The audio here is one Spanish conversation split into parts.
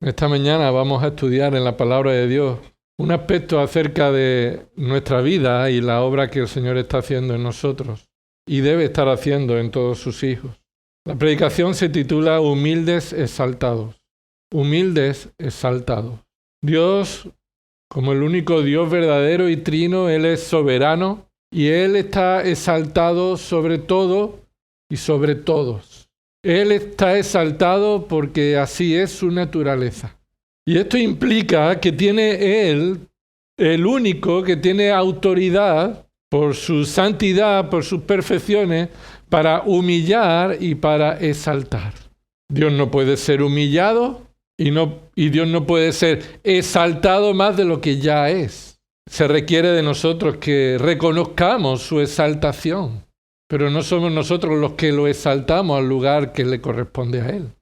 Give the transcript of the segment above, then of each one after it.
Esta mañana vamos a estudiar en la Palabra de Dios un aspecto acerca de nuestra vida y la obra que el Señor está haciendo en nosotros y debe estar haciendo en todos sus hijos. La predicación se titula Humildes exaltados. Humildes exaltados. Dios, como el único Dios verdadero y trino, Él es soberano y Él está exaltado sobre todo y sobre todos. Él está exaltado porque así es su naturaleza. Y esto implica que tiene Él, el único que tiene autoridad por su santidad, por sus perfecciones, para humillar y para exaltar. Dios no puede ser humillado y Dios no puede ser exaltado más de lo que ya es. Se requiere de nosotros que reconozcamos su exaltación, pero no somos nosotros los que lo exaltamos al lugar que le corresponde a Él.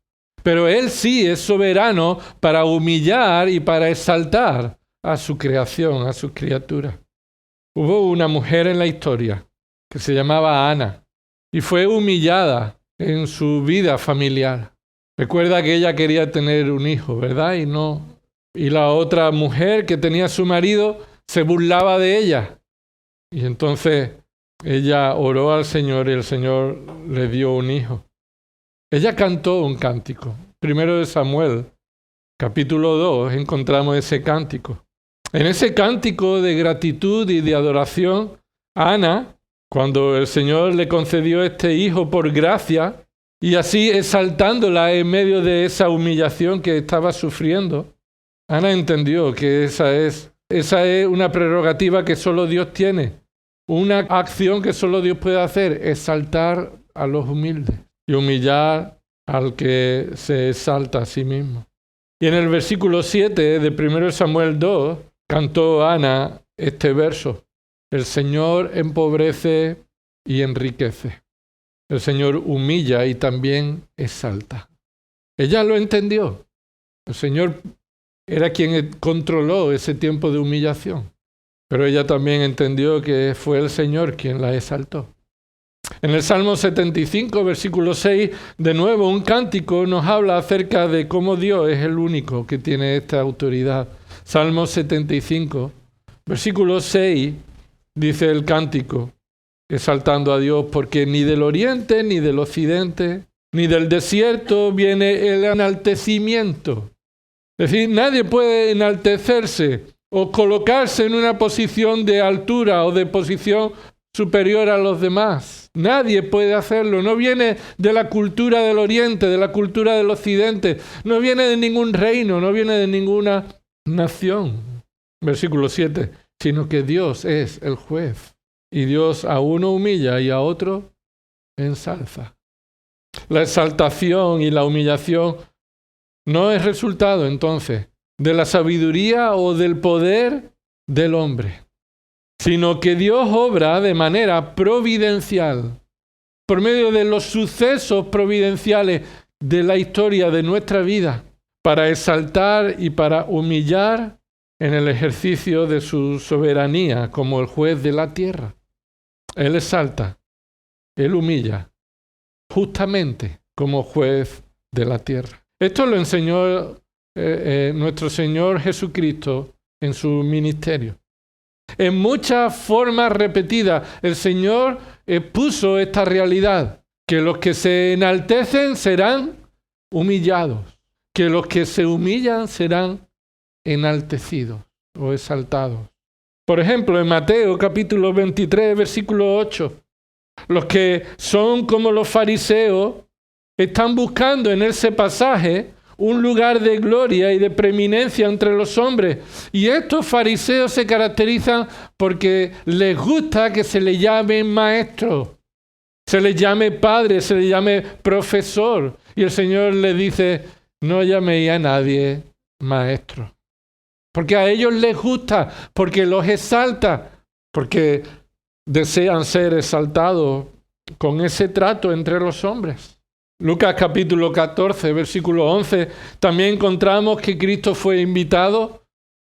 Pero Él sí es soberano para humillar y para exaltar a su creación, a sus criaturas. Hubo una mujer en la historia que se llamaba Ana y fue humillada en su vida familiar. Recuerda que ella quería tener un hijo, ¿verdad? Y la otra mujer que tenía a su marido se burlaba de ella. Y entonces ella oró al Señor y el Señor le dio un hijo. Ella cantó un cántico. Primero de Samuel, capítulo 2, encontramos ese cántico. En ese cántico de gratitud y de adoración, Ana, cuando el Señor le concedió este hijo por gracia, y así exaltándola en medio de esa humillación que estaba sufriendo, Ana entendió que esa es una prerrogativa que solo Dios tiene, una acción que solo Dios puede hacer, exaltar a los humildes y humillar al que se exalta a sí mismo. Y en el versículo 7 de 1 Samuel 2, cantó Ana este verso: el Señor empobrece y enriquece. El Señor humilla y también exalta. Ella lo entendió. El Señor era quien controló ese tiempo de humillación. Pero ella también entendió que fue el Señor quien la exaltó. En el Salmo 75, versículo 6, de nuevo un cántico nos habla acerca de cómo Dios es el único que tiene esta autoridad. Salmo 75, versículo 6, dice el cántico, exaltando a Dios, porque ni del oriente, ni del occidente, ni del desierto viene el enaltecimiento. Es decir, nadie puede enaltecerse o colocarse en una posición de altura o de posición superior a los demás. Nadie puede hacerlo. No viene de la cultura del oriente, de la cultura del occidente. No viene de ningún reino, no viene de ninguna nación. Versículo 7, sino que Dios es el juez. Y Dios a uno humilla y a otro ensalza. La exaltación y la humillación no es resultado entonces de la sabiduría o del poder del hombre, sino que Dios obra de manera providencial, por medio de los sucesos providenciales de la historia de nuestra vida, para exaltar y para humillar en el ejercicio de su soberanía como el juez de la tierra. Él exalta, Él humilla, justamente como juez de la tierra. Esto lo enseñó nuestro Señor Jesucristo en su ministerio. En muchas formas repetidas, el Señor expuso esta realidad, que los que se enaltecen serán humillados, que los que se humillan serán enaltecidos o exaltados. Por ejemplo, en Mateo capítulo 23, versículo 8, los que son como los fariseos están buscando en ese pasaje un lugar de gloria y de preeminencia entre los hombres. Y estos fariseos se caracterizan porque les gusta que se les llame maestro, se les llame padre, se les llame profesor. Y el Señor les dice, no llaméis a nadie maestro. Porque a ellos les gusta, porque los exalta, porque desean ser exaltados con ese trato entre los hombres. Lucas capítulo 14, versículo 11, también encontramos que Cristo fue invitado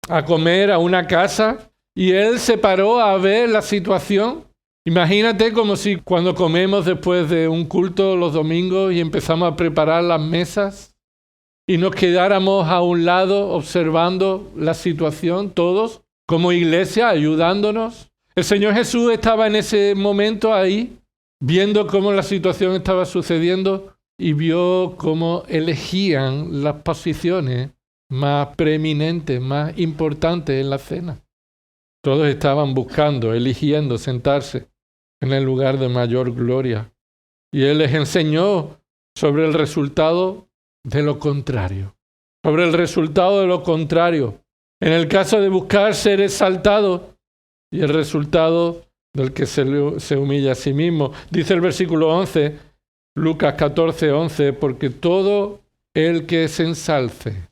a comer a una casa y Él se paró a ver la situación. Imagínate como si cuando comemos después de un culto los domingos y empezamos a preparar las mesas. y nos quedáramos a un lado observando la situación, todos, como iglesia, ayudándonos. El Señor Jesús estaba en ese momento ahí, viendo cómo la situación estaba sucediendo y vio cómo elegían las posiciones más preeminentes, más importantes en la cena. Todos estaban buscando, eligiendo sentarse en el lugar de mayor gloria. Y Él les enseñó sobre el resultado de lo contrario. Sobre el resultado de lo contrario. En el caso de buscar ser exaltado y el resultado del que se humilla a sí mismo. Dice el versículo 11, Lucas 14, 11, porque todo el que se ensalce,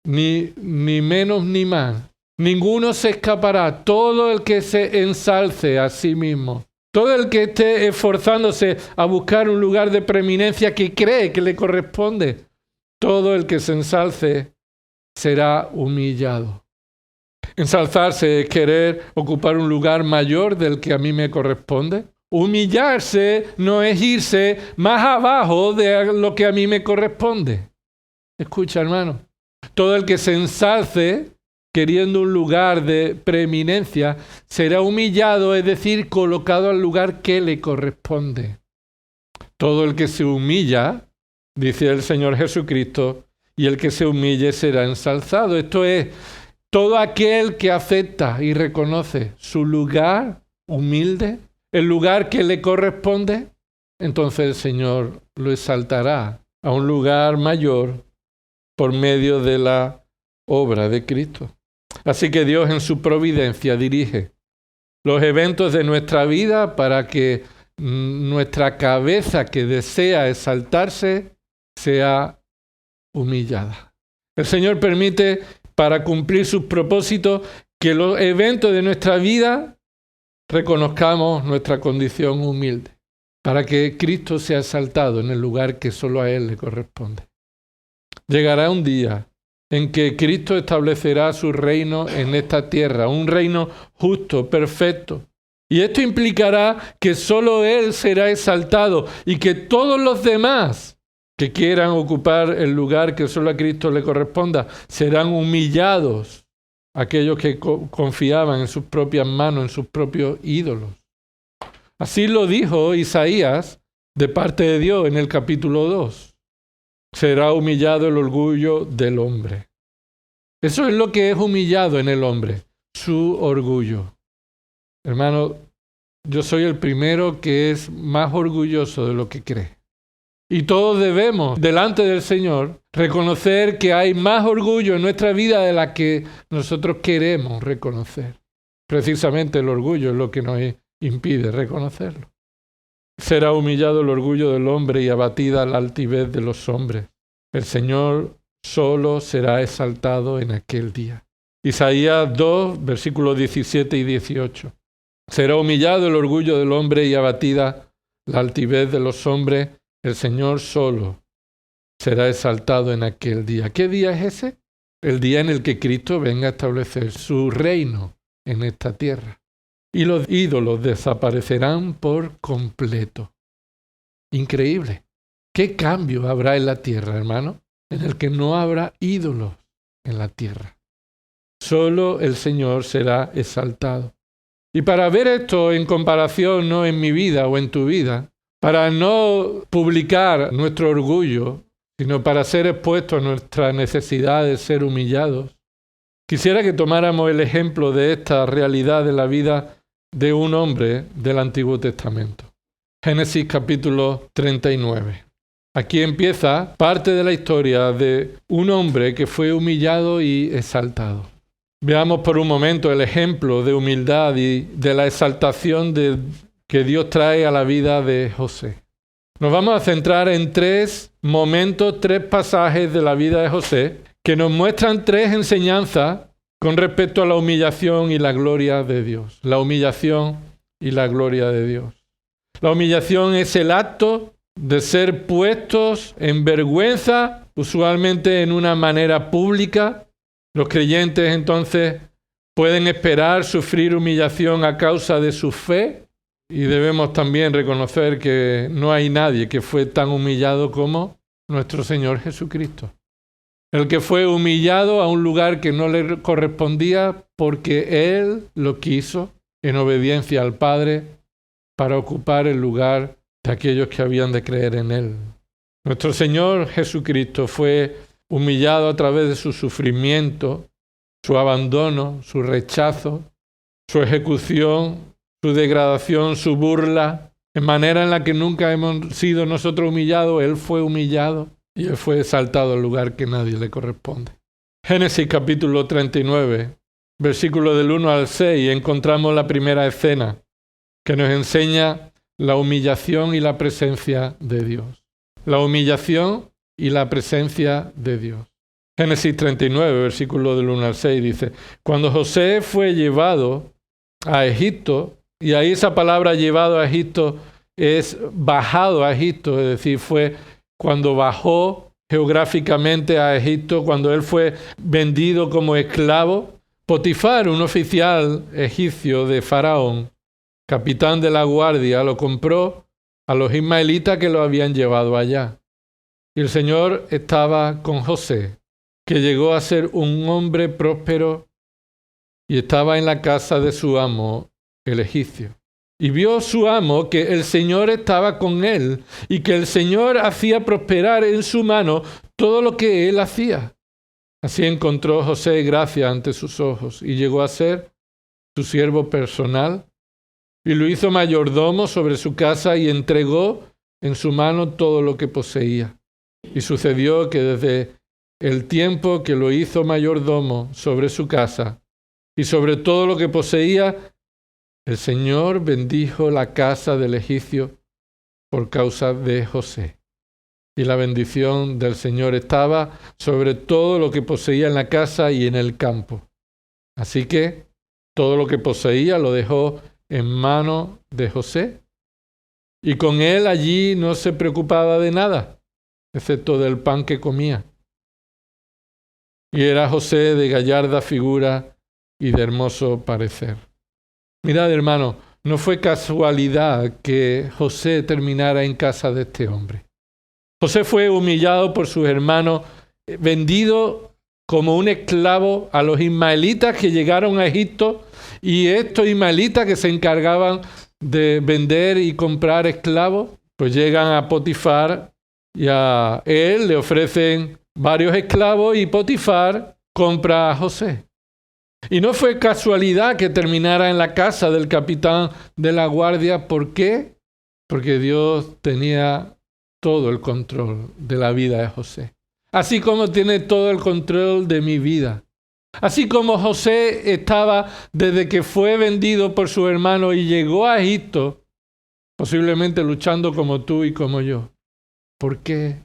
ni menos ni más, ninguno se escapará. Todo el que se ensalce a sí mismo, todo el que esté esforzándose a buscar un lugar de preeminencia que cree que le corresponde, todo el que se ensalce será humillado. Ensalzarse es querer ocupar un lugar mayor del que a mí me corresponde. Humillarse no es irse más abajo de lo que a mí me corresponde. Escucha, hermano, todo el que se ensalce queriendo un lugar de preeminencia será humillado, es decir, colocado al lugar que le corresponde. Todo el que se humilla, dice el Señor Jesucristo, y el que se humille será ensalzado. Esto es, todo aquel que acepta y reconoce su lugar humilde, el lugar que le corresponde, entonces el Señor lo exaltará a un lugar mayor por medio de la obra de Cristo. Así que Dios en su providencia dirige los eventos de nuestra vida para que nuestra cabeza que desea exaltarse sea humillada. El Señor permite para cumplir sus propósitos que los eventos de nuestra vida reconozcamos nuestra condición humilde, para que Cristo sea exaltado en el lugar que solo a Él le corresponde. Llegará un día en que Cristo establecerá su reino en esta tierra, un reino justo, perfecto. Y esto implicará que solo Él será exaltado y que todos los demás que quieran ocupar el lugar que solo a Cristo le corresponda serán humillados, aquellos que confiaban en sus propias manos, en sus propios ídolos. Así lo dijo Isaías de parte de Dios en el capítulo 2. Será humillado el orgullo del hombre. Eso es lo que es humillado en el hombre, su orgullo. Hermano, yo soy el primero que es más orgulloso de lo que cree. Y todos debemos, delante del Señor, reconocer que hay más orgullo en nuestra vida de la que nosotros queremos reconocer. Precisamente el orgullo es lo que nos impide reconocerlo. Será humillado el orgullo del hombre y abatida la altivez de los hombres. El Señor solo será exaltado en aquel día. Isaías 2, versículos 17 y 18. Será humillado el orgullo del hombre y abatida la altivez de los hombres. El Señor solo será exaltado en aquel día. ¿Qué día es ese? El día en el que Cristo venga a establecer su reino en esta tierra. Y los ídolos desaparecerán por completo. Increíble. ¿Qué cambio habrá en la tierra, hermano? En el que no habrá ídolos en la tierra. Solo el Señor será exaltado. Y para ver esto en comparación, no en mi vida o en tu vida, para no publicar nuestro orgullo, sino para ser expuestos a nuestra necesidad de ser humillados, quisiera que tomáramos el ejemplo de esta realidad de la vida de un hombre del Antiguo Testamento. Génesis capítulo 39. Aquí empieza parte de la historia de un hombre que fue humillado y exaltado. Veamos por un momento el ejemplo de humildad y de la exaltación que Dios trae a la vida de José. Nos vamos a centrar en 3 momentos, 3 pasajes de la vida de José que nos muestran 3 enseñanzas con respecto a la humillación y la gloria de Dios. La humillación y la gloria de Dios. La humillación es el acto de ser puestos en vergüenza, usualmente en una manera pública. Los creyentes entonces pueden esperar sufrir humillación a causa de su fe y debemos también reconocer que no hay nadie que fue tan humillado como nuestro Señor Jesucristo. el que fue humillado a un lugar que no le correspondía porque Él lo quiso en obediencia al Padre para ocupar el lugar de aquellos que habían de creer en Él. Nuestro Señor Jesucristo fue humillado a través de su sufrimiento, su abandono, su rechazo, su ejecución, su degradación, su burla, en manera en la que nunca hemos sido nosotros humillados. Él fue humillado y Él fue exaltado al lugar que nadie le corresponde. Génesis capítulo 39, versículos del 1 al 6, encontramos la primera escena que nos enseña la humillación y la presencia de Dios. La humillación y la presencia de Dios. Génesis 39, versículo del 1 al 6 dice: cuando José fue llevado a Egipto, y ahí esa palabra llevado a Egipto es bajado a Egipto, es decir, fue cuando bajó geográficamente a Egipto, cuando él fue vendido como esclavo. Potifar, un oficial egipcio de Faraón, capitán de la guardia, lo compró a los ismaelitas que lo habían llevado allá. Y el Señor estaba con José, que llegó a ser un hombre próspero y estaba en la casa de su amo, el egipcio. Y vio su amo que el Señor estaba con él y que el Señor hacía prosperar en su mano todo lo que él hacía. Así encontró José gracia ante sus ojos y llegó a ser su siervo personal y lo hizo mayordomo sobre su casa y entregó en su mano todo lo que poseía. Y sucedió que desde el tiempo que lo hizo mayordomo sobre su casa y sobre todo lo que poseía, el Señor bendijo la casa del egipcio por causa de José. Y la bendición del Señor estaba sobre todo lo que poseía en la casa y en el campo. Así que todo lo que poseía lo dejó en manos de José. Y con él allí no se preocupaba de nada, excepto del pan que comía. Y era José de gallarda figura y de hermoso parecer. Mirad, hermano, no fue casualidad que José terminara en casa de este hombre. José fue humillado por sus hermanos, vendido como un esclavo a los ismaelitas que llegaron a Egipto, y estos ismaelitas que se encargaban de vender y comprar esclavos, pues llegan a Potifar y a él le ofrecen varios esclavos y Potifar compra a José. Y no fue casualidad que terminara en la casa del capitán de la guardia. ¿Por qué? Porque Dios tenía todo el control de la vida de José. Así como tiene todo el control de mi vida. Así como José estaba desde que fue vendido por su hermano y llegó a Egipto, posiblemente luchando como tú y como yo. ¿Por qué?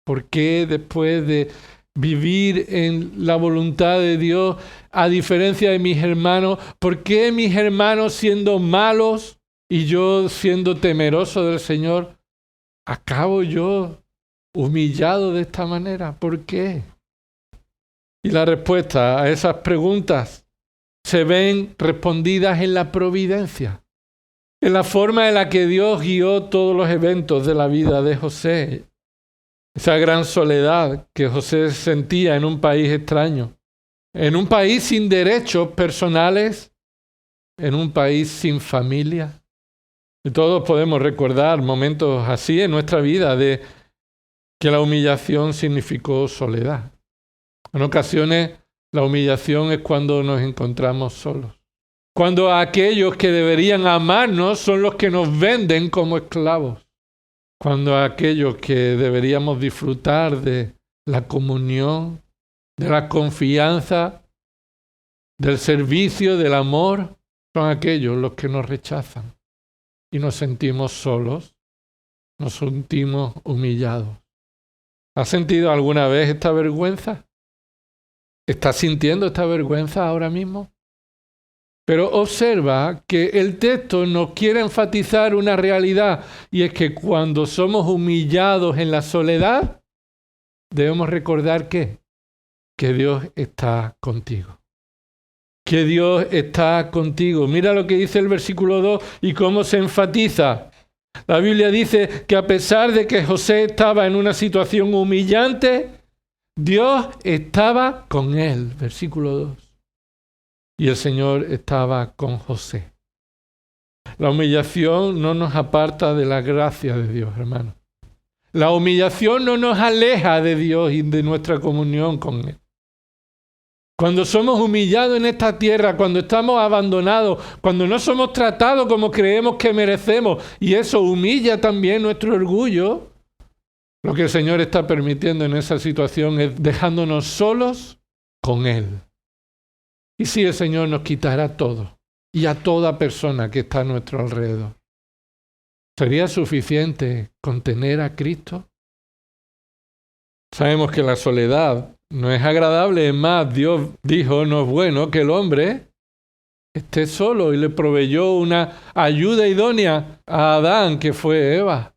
¿Por qué después de vivir en la voluntad de Dios, a diferencia de mis hermanos, por qué mis hermanos siendo malos y yo siendo temeroso del Señor, acabo yo humillado de esta manera? ¿Por qué? Y la respuesta a esas preguntas se ven respondidas en la providencia, en la forma en la que Dios guió todos los eventos de la vida de José. Esa gran soledad que José sentía en un país extraño, en un país sin derechos personales, en un país sin familia. Y todos podemos recordar momentos así en nuestra vida de que la humillación significó soledad. En ocasiones la humillación es cuando nos encontramos solos. Cuando aquellos que deberían amarnos son los que nos venden como esclavos. Cuando aquellos que deberíamos disfrutar de la comunión, de la confianza, del servicio, del amor, son aquellos los que nos rechazan. Y nos sentimos solos, nos sentimos humillados. ¿Has sentido alguna vez esta vergüenza? ¿Estás sintiendo esta vergüenza ahora mismo? Pero observa que el texto nos quiere enfatizar una realidad, y es que cuando somos humillados en la soledad, debemos recordar que Dios está contigo. Que Dios está contigo. Mira lo que dice el versículo 2 y cómo se enfatiza. La Biblia dice que a pesar de que José estaba en una situación humillante, Dios estaba con él, versículo 2. Y el Señor estaba con José. La humillación no nos aparta de la gracia de Dios, hermano. La humillación no nos aleja de Dios y de nuestra comunión con Él. Cuando somos humillados en esta tierra, cuando estamos abandonados, cuando no somos tratados como creemos que merecemos, y eso humilla también nuestro orgullo, lo que el Señor está permitiendo en esa situación es dejándonos solos con Él. Y si el Señor nos quitará todo y a toda persona que está a nuestro alrededor, ¿sería suficiente contener a Cristo? Sabemos que la soledad no es agradable, es más, Dios dijo, no es bueno que el hombre esté solo y le proveyó una ayuda idónea a Adán, que fue Eva.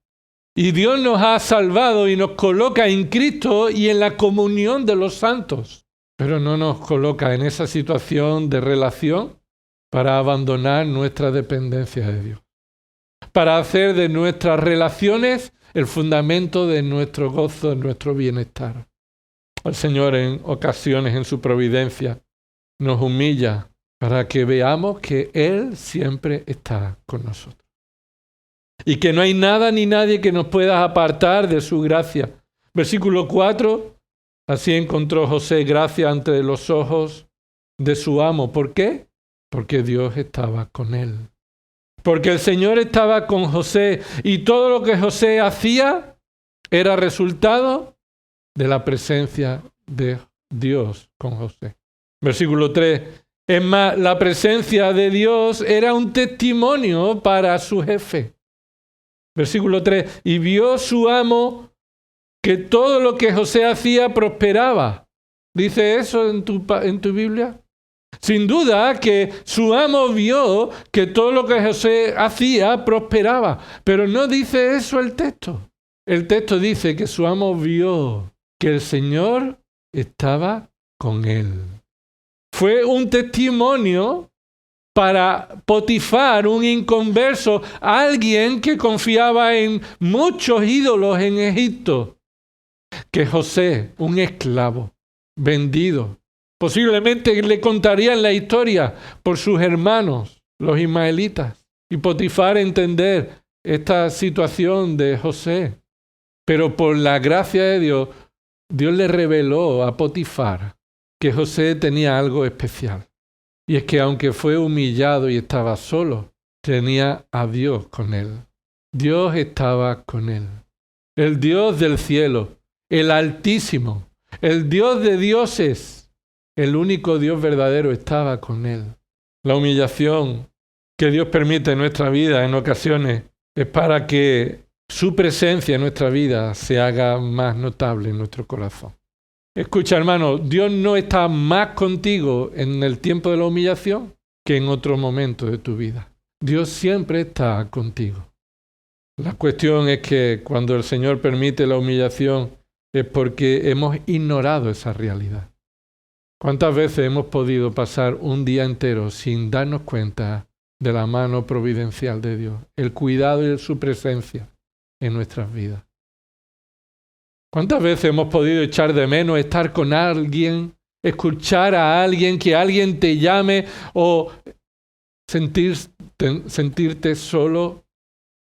Y Dios nos ha salvado y nos coloca en Cristo y en la comunión de los santos, pero no nos coloca en esa situación de relación para abandonar nuestra dependencia de Dios, para hacer de nuestras relaciones el fundamento de nuestro gozo, de nuestro bienestar. El Señor en ocasiones en su providencia nos humilla para que veamos que Él siempre está con nosotros. Y que no hay nada ni nadie que nos pueda apartar de su gracia. Versículo 4, así encontró José gracia ante los ojos de su amo. ¿Por qué? Porque Dios estaba con él. Porque el Señor estaba con José y todo lo que José hacía era resultado de la presencia de Dios con José. Versículo 3. Es más, la presencia de Dios era un testimonio para su jefe. Versículo 3. Y vio su amo que todo lo que José hacía prosperaba. ¿Dice eso en tu Biblia? Sin duda que su amo vio que todo lo que José hacía prosperaba. Pero no dice eso el texto. El texto dice que su amo vio que el Señor estaba con él. Fue un testimonio para Potifar, un inconverso, alguien que confiaba en muchos ídolos en Egipto, que José, un esclavo, vendido, posiblemente le contarían la historia por sus hermanos, los ismaelitas, y Potifar entender esta situación de José. Pero por la gracia de Dios, Dios le reveló a Potifar que José tenía algo especial. Y es que aunque fue humillado y estaba solo, tenía a Dios con él. Dios estaba con él. El Dios del cielo, el Altísimo, el Dios de dioses, el único Dios verdadero estaba con él. La humillación que Dios permite en nuestra vida en ocasiones es para que su presencia en nuestra vida se haga más notable en nuestro corazón. Escucha, hermano, Dios no está más contigo en el tiempo de la humillación que en otro momento de tu vida. Dios siempre está contigo. La cuestión es que cuando el Señor permite la humillación es porque hemos ignorado esa realidad. ¿Cuántas veces hemos podido pasar un día entero sin darnos cuenta de la mano providencial de Dios, el cuidado y su presencia en nuestras vidas? ¿Cuántas veces hemos podido echar de menos estar con alguien, escuchar a alguien, que alguien te llame o sentirte solo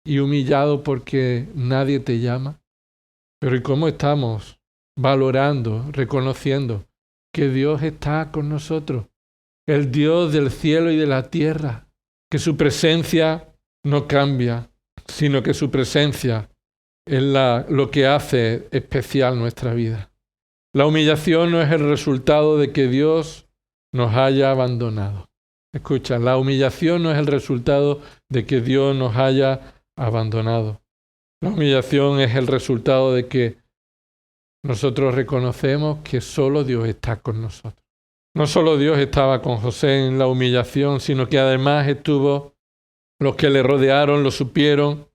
y humillado porque nadie te llama? Pero ¿y cómo estamos valorando, reconociendo que Dios está con nosotros? El Dios del cielo y de la tierra, que su presencia no cambia, sino que su presencia es lo que hace especial nuestra vida. La humillación no es el resultado de que Dios nos haya abandonado. Escucha, la humillación no es el resultado de que Dios nos haya abandonado. La humillación es el resultado de que nosotros reconocemos que solo Dios está con nosotros. No solo Dios estaba con José en la humillación, sino que además estuvo los que le rodearon, lo supieron,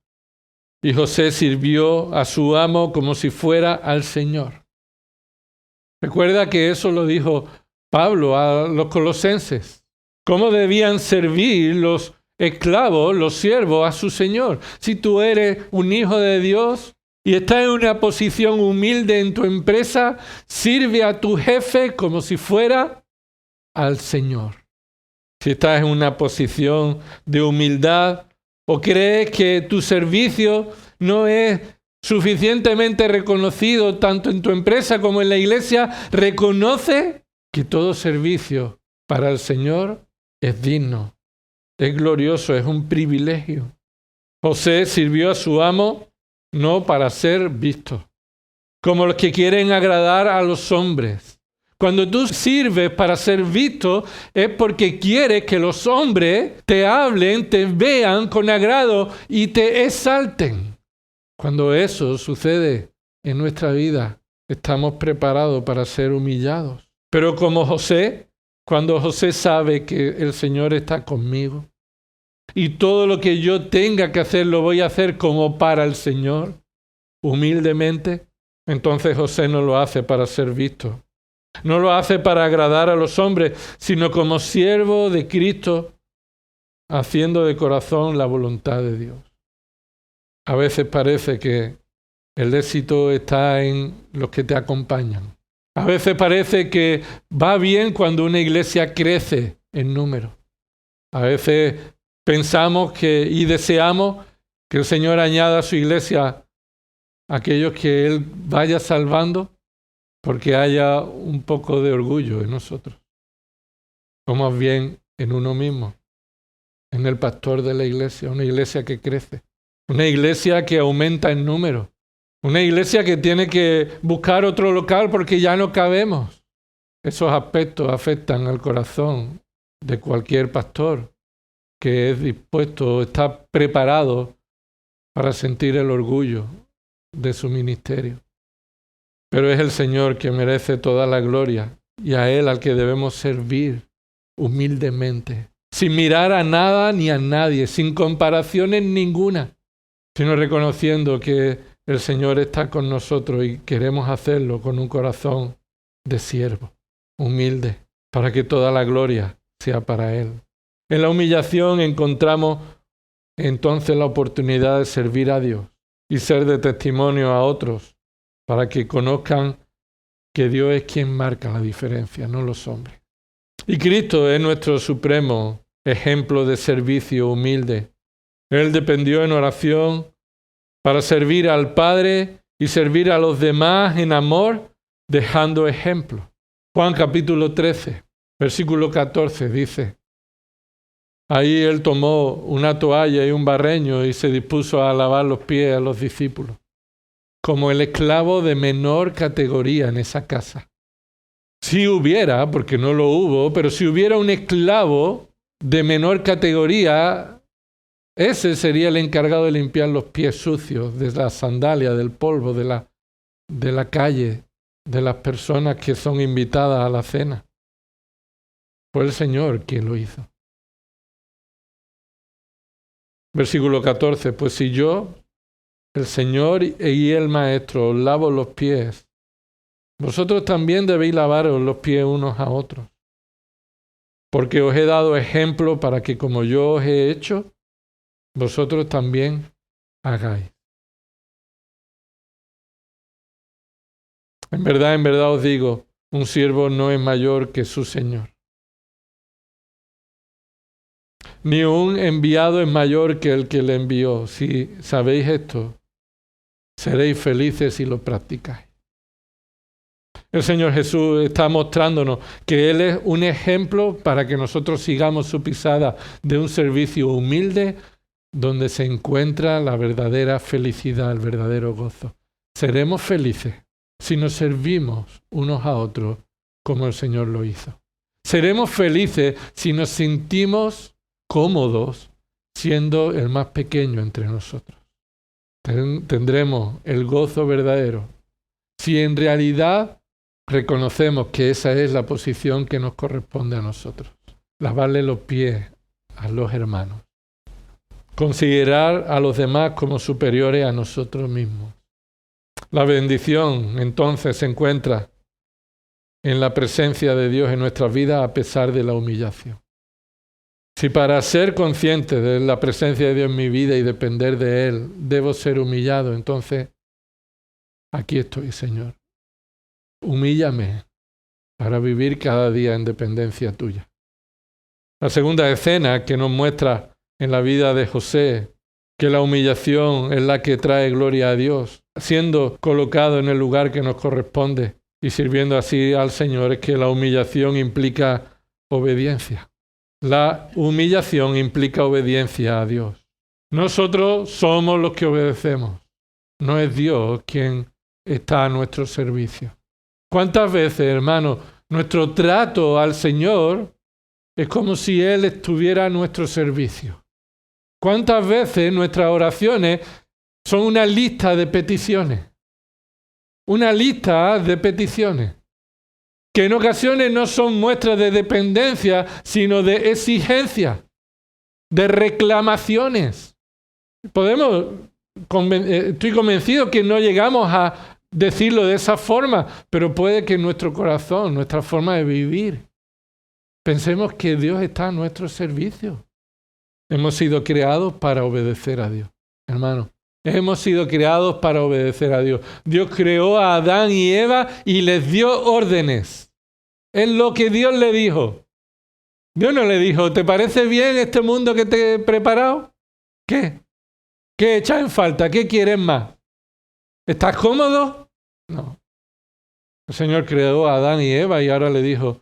y José sirvió a su amo como si fuera al Señor. Recuerda que eso lo dijo Pablo a los colosenses. ¿Cómo debían servir los esclavos, los siervos, a su Señor? Si tú eres un hijo de Dios, y estás en una posición humilde en tu empresa, sirve a tu jefe como si fuera al Señor. Si estás en una posición de humildad o crees que tu servicio no es suficientemente reconocido tanto en tu empresa como en la iglesia, reconoce que todo servicio para el Señor es digno, es glorioso, es un privilegio. José sirvió a su amo no para ser visto, como los que quieren agradar a los hombres. Cuando tú sirves para ser visto es porque quieres que los hombres te hablen, te vean con agrado y te exalten. Cuando eso sucede en nuestra vida, estamos preparados para ser humillados. Pero como José, cuando José sabe que el Señor está conmigo y todo lo que yo tenga que hacer lo voy a hacer como para el Señor, humildemente, entonces José no lo hace para ser visto. No lo hace para agradar a los hombres, sino como siervo de Cristo, haciendo de corazón la voluntad de Dios. A veces parece que el éxito está en los que te acompañan. A veces parece que va bien cuando una iglesia crece en número. A veces pensamos y deseamos que el Señor añada a su iglesia a aquellos que Él vaya salvando porque haya un poco de orgullo en nosotros. O más bien en uno mismo, en el pastor de la iglesia, una iglesia que crece, una iglesia que aumenta en número, una iglesia que tiene que buscar otro local porque ya no cabemos. Esos aspectos afectan al corazón de cualquier pastor que es dispuesto, está preparado para sentir el orgullo de su ministerio. Pero es el Señor que merece toda la gloria y a Él al que debemos servir humildemente, sin mirar a nada ni a nadie, sin comparaciones ninguna, sino reconociendo que el Señor está con nosotros y queremos hacerlo con un corazón de siervo, humilde, para que toda la gloria sea para Él. En la humillación encontramos entonces la oportunidad de servir a Dios y ser de testimonio a otros para que conozcan que Dios es quien marca la diferencia, no los hombres. Y Cristo es nuestro supremo ejemplo de servicio humilde. Él dependió en oración para servir al Padre y servir a los demás en amor, dejando ejemplo. Juan capítulo 13, versículo 14 dice: ahí Él tomó una toalla y un barreño y se dispuso a lavar los pies a los discípulos, como el esclavo de menor categoría en esa casa. Si hubiera, porque no lo hubo, pero si hubiera un esclavo de menor categoría, ese sería el encargado de limpiar los pies sucios, de la sandalia, del polvo, de la calle, de las personas que son invitadas a la cena. Fue el Señor quien lo hizo. Versículo 14, pues si yo, el Señor y el Maestro, os lavo los pies, vosotros también debéis lavaros los pies unos a otros. Porque os he dado ejemplo para que como yo os he hecho, vosotros también hagáis. En verdad os digo, un siervo no es mayor que su Señor. Ni un enviado es mayor que el que le envió. Si sabéis esto, seréis felices si lo practicáis. El Señor Jesús está mostrándonos que Él es un ejemplo para que nosotros sigamos su pisada de un servicio humilde donde se encuentra la verdadera felicidad, el verdadero gozo. Seremos felices si nos servimos unos a otros como el Señor lo hizo. Seremos felices si nos sentimos cómodos siendo el más pequeño entre nosotros. Tendremos el gozo verdadero si en realidad reconocemos que esa es la posición que nos corresponde a nosotros. Lavarle los pies a los hermanos. Considerar a los demás como superiores a nosotros mismos. La bendición entonces se encuentra en la presencia de Dios en nuestras vidas a pesar de la humillación. Si para ser consciente de la presencia de Dios en mi vida y depender de Él, debo ser humillado, entonces aquí estoy, Señor. Humíllame para vivir cada día en dependencia tuya. La segunda escena que nos muestra en la vida de José, que la humillación es la que trae gloria a Dios, siendo colocado en el lugar que nos corresponde y sirviendo así al Señor, es que la humillación implica obediencia. La humillación implica obediencia a Dios. Nosotros somos los que obedecemos. No es Dios quien está a nuestro servicio. ¿Cuántas veces, hermanos, nuestro trato al Señor es como si Él estuviera a nuestro servicio? ¿Cuántas veces nuestras oraciones son una lista de peticiones? Una lista de peticiones que en ocasiones no son muestras de dependencia, sino de exigencia, de reclamaciones. Estoy convencido que no llegamos a decirlo de esa forma, pero puede que en nuestro corazón, nuestra forma de vivir, pensemos que Dios está a nuestro servicio. Hemos sido creados para obedecer a Dios, hermano. Hemos sido creados para obedecer a Dios. Dios creó a Adán y Eva y les dio órdenes. Es lo que Dios le dijo. Dios no le dijo, ¿te parece bien este mundo que te he preparado? ¿Qué? ¿Qué echas en falta? ¿Qué quieres más? ¿Estás cómodo? No. El Señor creó a Adán y Eva y ahora le dijo,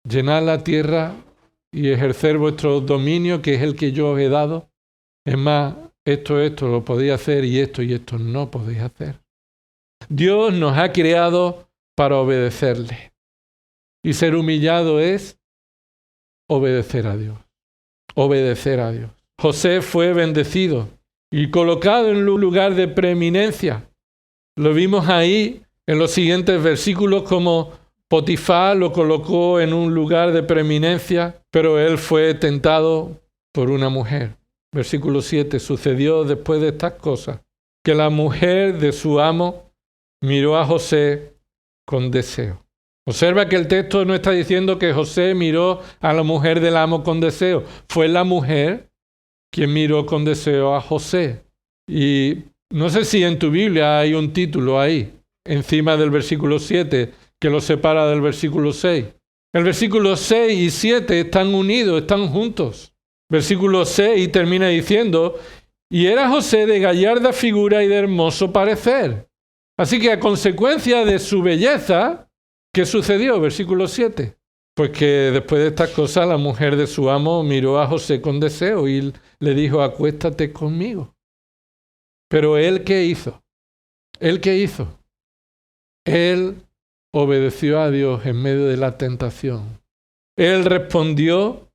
llenad la tierra y ejercer vuestro dominio, que es el que yo os he dado. Es más, esto lo podéis hacer y esto no podéis hacer. Dios nos ha creado para obedecerle. Y ser humillado es obedecer a Dios. Obedecer a Dios. José fue bendecido y colocado en un lugar de preeminencia. Lo vimos ahí en los siguientes versículos como Potifar lo colocó en un lugar de preeminencia, pero él fue tentado por una mujer. Versículo 7, sucedió después de estas cosas, que la mujer de su amo miró a José con deseo. Observa que el texto no está diciendo que José miró a la mujer del amo con deseo. Fue la mujer quien miró con deseo a José. Y no sé si en tu Biblia hay un título ahí, encima del versículo 7, que lo separa del versículo 6. El versículo 6 y 7 están unidos, están juntos. Versículo 6 termina diciendo, y era José de gallarda figura y de hermoso parecer. Así que a consecuencia de su belleza, ¿qué sucedió? Versículo 7. Pues que después de estas cosas la mujer de su amo miró a José con deseo y le dijo, acuéstate conmigo. Pero ¿él qué hizo? ¿Él qué hizo? Él obedeció a Dios en medio de la tentación. Él respondió.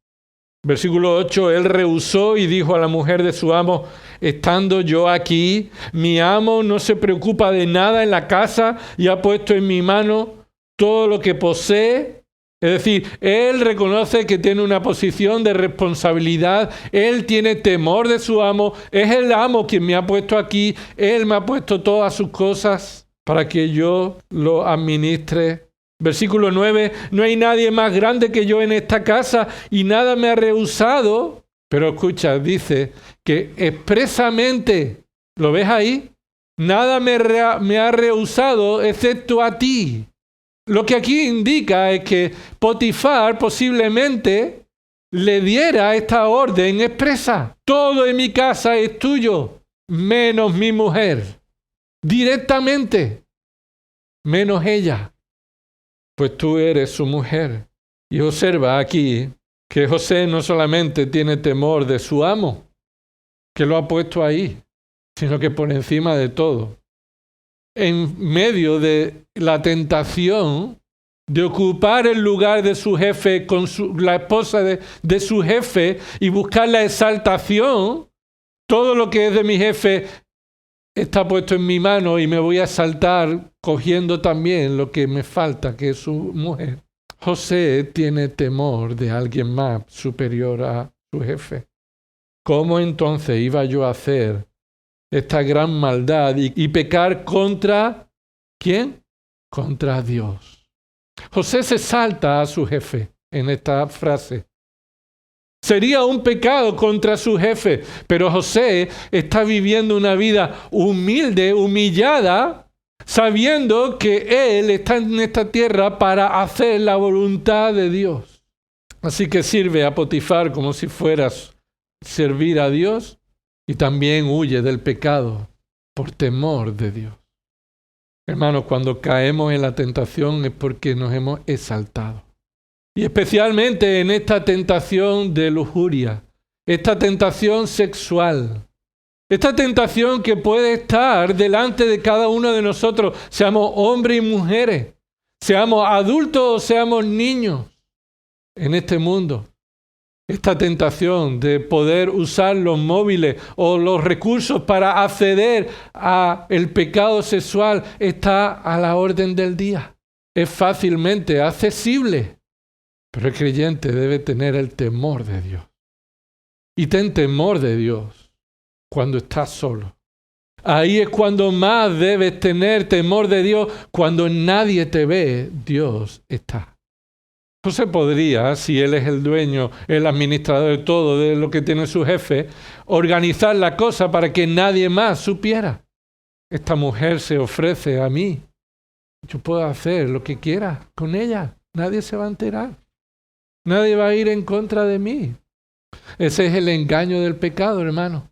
Versículo 8, él rehusó y dijo a la mujer de su amo, estando yo aquí, mi amo no se preocupa de nada en la casa y ha puesto en mi mano todo lo que posee. Es decir, él reconoce que tiene una posición de responsabilidad, él tiene temor de su amo, es el amo quien me ha puesto aquí, él me ha puesto todas sus cosas para que yo lo administre. Versículo 9, no hay nadie más grande que yo en esta casa y nada me ha rehusado. Pero escucha, dice que expresamente, ¿lo ves ahí? Nada me ha rehusado excepto a ti. Lo que aquí indica es que Potifar posiblemente le diera esta orden expresa. Todo en mi casa es tuyo, menos mi mujer. Directamente, menos ella. Pues tú eres su mujer. Y observa aquí que José no solamente tiene temor de su amo, que lo ha puesto ahí, sino que por encima de todo, en medio de la tentación de ocupar el lugar de su jefe con la esposa de su jefe y buscar la exaltación, todo lo que es de mi jefe está puesto en mi mano y me voy a exaltar cogiendo también lo que me falta, que es su mujer. José tiene temor de alguien más superior a su jefe. ¿Cómo entonces iba yo a hacer esta gran maldad y pecar contra ¿quién? Contra Dios. José se salta a su jefe en esta frase. Sería un pecado contra su jefe, pero José está viviendo una vida humilde, humillada, sabiendo que Él está en esta tierra para hacer la voluntad de Dios. Así que sirve a Potifar como si fueras servir a Dios y también huye del pecado por temor de Dios. Hermanos, cuando caemos en la tentación es porque nos hemos exaltado. Y especialmente en esta tentación de lujuria, esta tentación sexual, esta tentación que puede estar delante de cada uno de nosotros, seamos hombres y mujeres, seamos adultos o seamos niños en este mundo. Esta tentación de poder usar los móviles o los recursos para acceder al pecado sexual está a la orden del día. Es fácilmente accesible, pero el creyente debe tener el temor de Dios. Y ten temor de Dios cuando estás solo. Ahí es cuando más debes tener temor de Dios. Cuando nadie te ve, Dios está. José podría, si él es el dueño, el administrador de todo, de lo que tiene su jefe, organizar la cosa para que nadie más supiera. Esta mujer se ofrece a mí. Yo puedo hacer lo que quiera con ella. Nadie se va a enterar. Nadie va a ir en contra de mí. Ese es el engaño del pecado, hermano.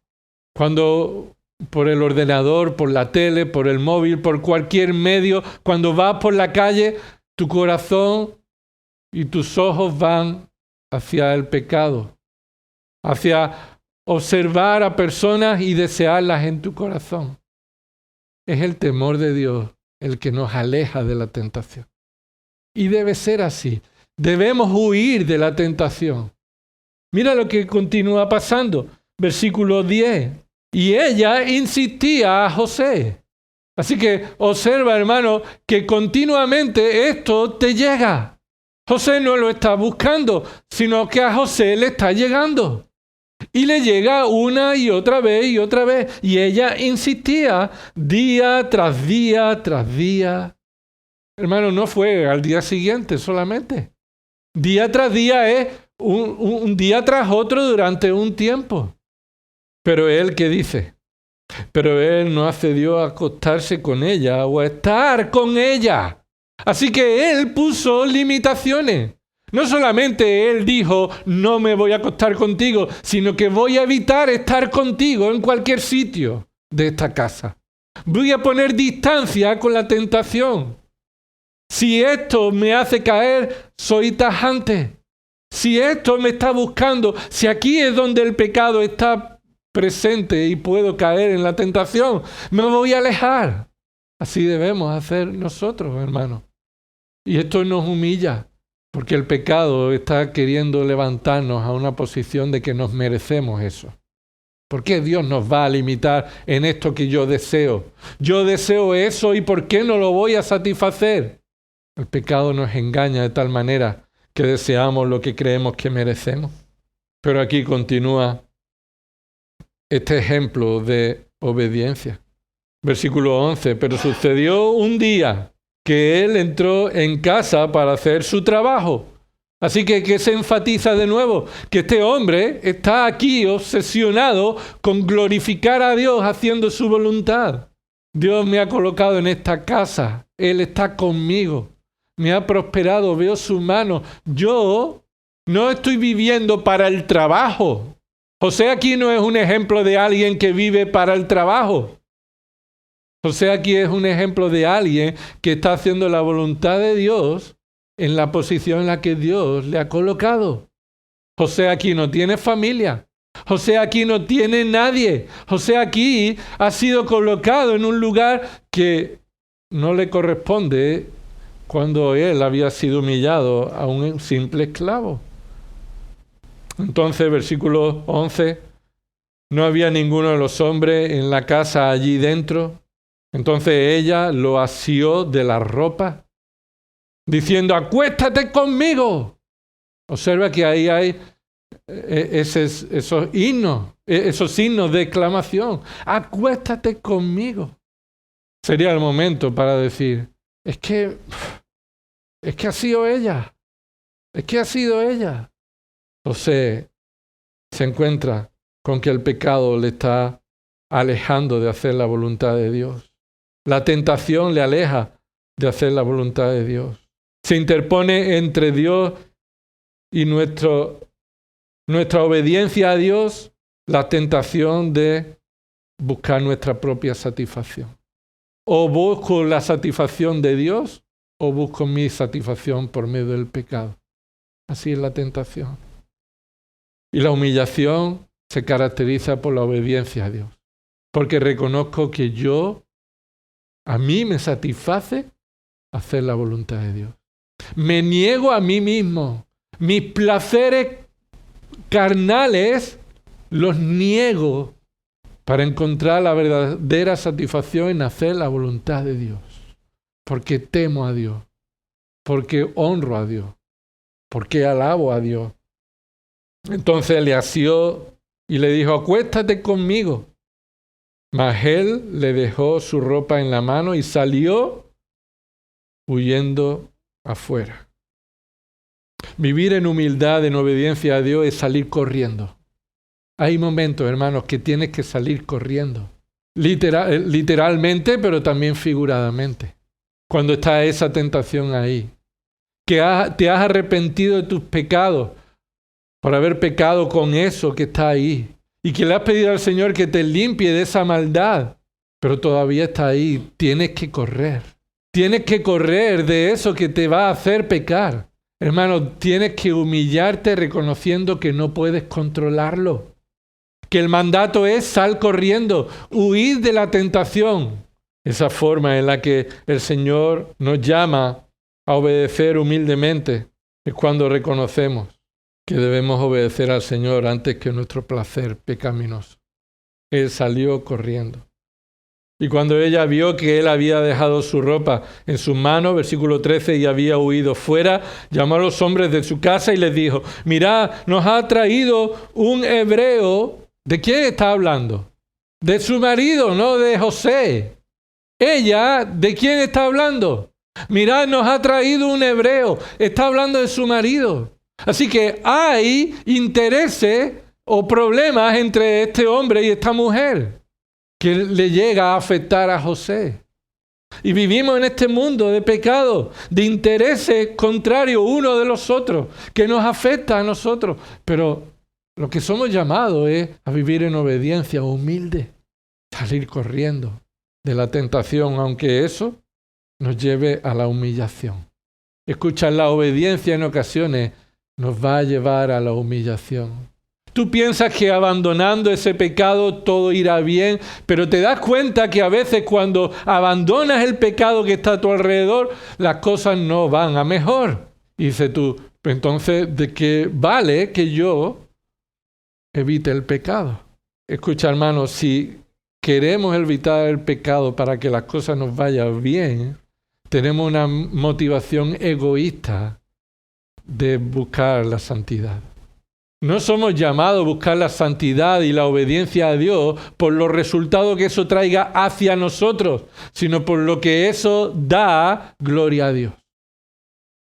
Cuando por el ordenador, por la tele, por el móvil, por cualquier medio, cuando vas por la calle, tu corazón y tus ojos van hacia el pecado, hacia observar a personas y desearlas en tu corazón. Es el temor de Dios el que nos aleja de la tentación. Y debe ser así. Debemos huir de la tentación. Mira lo que continúa pasando. Versículo 10. Y ella insistía a José. Así que observa, hermano, que continuamente esto te llega. José no lo está buscando, sino que a José le está llegando. Y le llega una y otra vez y otra vez. Y ella insistía día tras día tras día. Hermano, no fue al día siguiente solamente. Día tras día es un día tras otro durante un tiempo. Pero él, ¿qué dice? Pero él no accedió a acostarse con ella o a estar con ella. Así que él puso limitaciones. No solamente él dijo, no me voy a acostar contigo, sino que voy a evitar estar contigo en cualquier sitio de esta casa. Voy a poner distancia con la tentación. Si esto me hace caer, soy tajante. Si esto me está buscando, si aquí es donde el pecado está presente y puedo caer en la tentación, me voy a alejar. Así debemos hacer nosotros, hermanos. Y esto nos humilla, porque el pecado está queriendo levantarnos a una posición de que nos merecemos eso. ¿Por qué Dios nos va a limitar en esto que yo deseo? Yo deseo eso y ¿por qué no lo voy a satisfacer? El pecado nos engaña de tal manera que deseamos lo que creemos que merecemos. Pero aquí continúa este ejemplo de obediencia. Versículo 11. Pero sucedió un día que él entró en casa para hacer su trabajo. Así que se enfatiza de nuevo que este hombre está aquí obsesionado con glorificar a Dios haciendo su voluntad. Dios me ha colocado en esta casa. Él está conmigo. Me ha prosperado. Veo su mano. Yo no estoy viviendo para el trabajo. José aquí no es un ejemplo de alguien que vive para el trabajo. José aquí es un ejemplo de alguien que está haciendo la voluntad de Dios en la posición en la que Dios le ha colocado. José aquí no tiene familia. José aquí no tiene nadie. José aquí ha sido colocado en un lugar que no le corresponde cuando él había sido humillado a un simple esclavo. Entonces, versículo 11, no había ninguno de los hombres en la casa allí dentro. Entonces ella lo asió de la ropa, diciendo, acuéstate conmigo. Observa que ahí hay esos himnos, esos signos de exclamación. Acuéstate conmigo. Sería el momento para decir, es que ha sido ella. Es que ha sido ella. José se encuentra con que el pecado le está alejando de hacer la voluntad de Dios. La tentación le aleja de hacer la voluntad de Dios. Se interpone entre Dios y nuestra obediencia a Dios, la tentación de buscar nuestra propia satisfacción. O busco la satisfacción de Dios o busco mi satisfacción por medio del pecado. Así es la tentación. Y la humillación se caracteriza por la obediencia a Dios. Porque reconozco que a mí me satisface hacer la voluntad de Dios. Me niego a mí mismo. Mis placeres carnales los niego para encontrar la verdadera satisfacción en hacer la voluntad de Dios. Porque temo a Dios. Porque honro a Dios. Porque alabo a Dios. Entonces le asió y le dijo, acuéstate conmigo. Mas él le dejó su ropa en la mano y salió huyendo afuera. Vivir en humildad, en obediencia a Dios, es salir corriendo. Hay momentos, hermanos, que tienes que salir corriendo. Literalmente, pero también figuradamente. Cuando está esa tentación ahí. Que te has arrepentido de tus pecados por haber pecado con eso que está ahí. Y que le has pedido al Señor que te limpie de esa maldad. Pero todavía está ahí. Tienes que correr. Tienes que correr de eso que te va a hacer pecar. Hermano, tienes que humillarte reconociendo que no puedes controlarlo. Que el mandato es sal corriendo, huid de la tentación. Esa forma en la que el Señor nos llama a obedecer humildemente es cuando reconocemos que debemos obedecer al Señor antes que nuestro placer pecaminoso. Él salió corriendo. Y cuando ella vio que él había dejado su ropa en sus manos, versículo 13, y había huido fuera, llamó a los hombres de su casa y les dijo, mirad, nos ha traído un hebreo. ¿De quién está hablando? De su marido, no de José. Ella, ¿de quién está hablando? Mirad, nos ha traído un hebreo. Está hablando de su marido. Así que hay intereses o problemas entre este hombre y esta mujer que le llega a afectar a José. Y vivimos en este mundo de pecado, de intereses contrarios uno de los otros, que nos afecta a nosotros. Pero lo que somos llamados es a vivir en obediencia humilde, salir corriendo de la tentación, aunque eso nos lleve a la humillación. Escucha, la obediencia en ocasiones nos va a llevar a la humillación. Tú piensas que abandonando ese pecado todo irá bien, pero te das cuenta que a veces cuando abandonas el pecado que está a tu alrededor, las cosas no van a mejor. Y dices tú, entonces, ¿de qué vale que yo evite el pecado? Escucha, hermanos, si queremos evitar el pecado para que las cosas nos vayan bien, tenemos una motivación egoísta de buscar la santidad. No somos llamados a buscar la santidad y la obediencia a Dios por los resultados que eso traiga hacia nosotros, sino por lo que eso da gloria a Dios.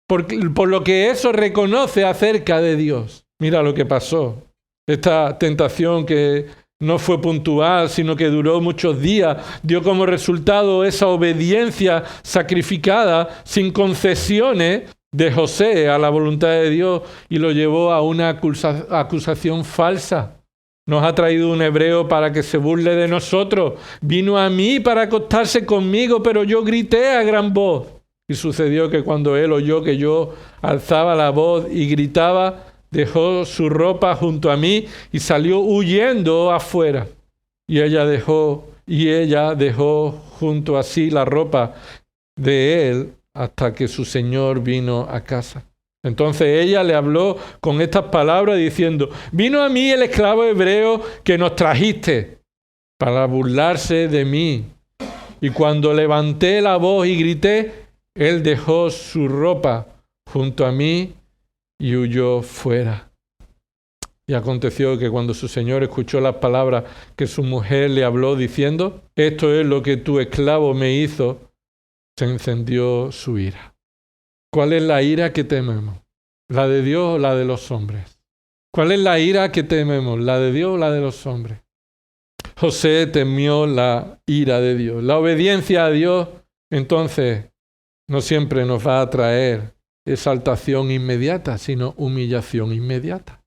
Por lo que eso reconoce acerca de Dios. Mira lo que pasó. Esta tentación que no fue puntual, sino que duró muchos días, dio como resultado esa obediencia sacrificada sin concesiones de José a la voluntad de Dios y lo llevó a una acusación falsa. Nos ha traído un hebreo para que se burle de nosotros. Vino a mí para acostarse conmigo, pero yo grité a gran voz. Y sucedió que cuando él oyó que yo alzaba la voz y gritaba, dejó su ropa junto a mí y salió huyendo afuera. Y ella dejó junto a sí la ropa de él hasta que su señor vino a casa. Entonces ella le habló con estas palabras diciendo, vino a mí el esclavo hebreo que nos trajiste para burlarse de mí. Y cuando levanté la voz y grité, él dejó su ropa junto a mí y huyó fuera. Y aconteció que cuando su señor escuchó las palabras que su mujer le habló diciendo, esto es lo que tu esclavo me hizo, se encendió su ira. ¿Cuál es la ira que tememos? ¿La de Dios o la de los hombres? ¿Cuál es la ira que tememos? ¿La de Dios o la de los hombres? José temió la ira de Dios. La obediencia a Dios, entonces, no siempre nos va a traer exaltación inmediata, sino humillación inmediata.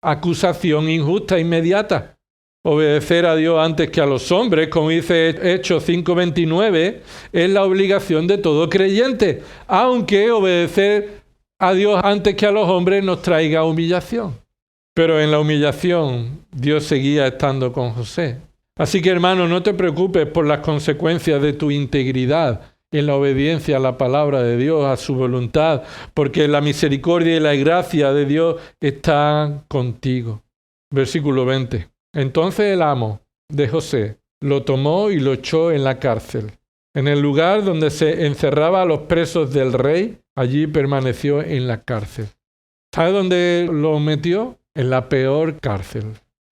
Acusación injusta inmediata. Obedecer a Dios antes que a los hombres, como dice Hechos 5:29, es la obligación de todo creyente, aunque obedecer a Dios antes que a los hombres nos traiga humillación. Pero en la humillación Dios seguía estando con José. Así que, hermano, no te preocupes por las consecuencias de tu integridad en la obediencia a la palabra de Dios, a su voluntad, porque la misericordia y la gracia de Dios están contigo. Versículo 20. Entonces el amo de José lo tomó y lo echó en la cárcel. En el lugar donde se encerraba a los presos del rey, allí permaneció en la cárcel. ¿Sabe dónde lo metió? En la peor cárcel.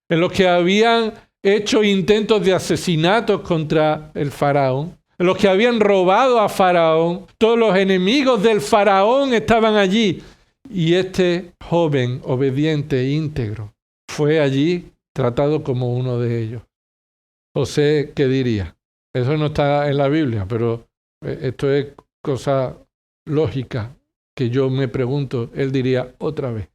En los que habían hecho intentos de asesinatos contra el faraón, en los que habían robado a Faraón, todos los enemigos del Faraón estaban allí. Y este joven obediente e íntegro fue allí tratado como uno de ellos. José, ¿qué diría? Eso no está en la Biblia, pero esto es cosa lógica que yo me pregunto. Él diría, otra vez.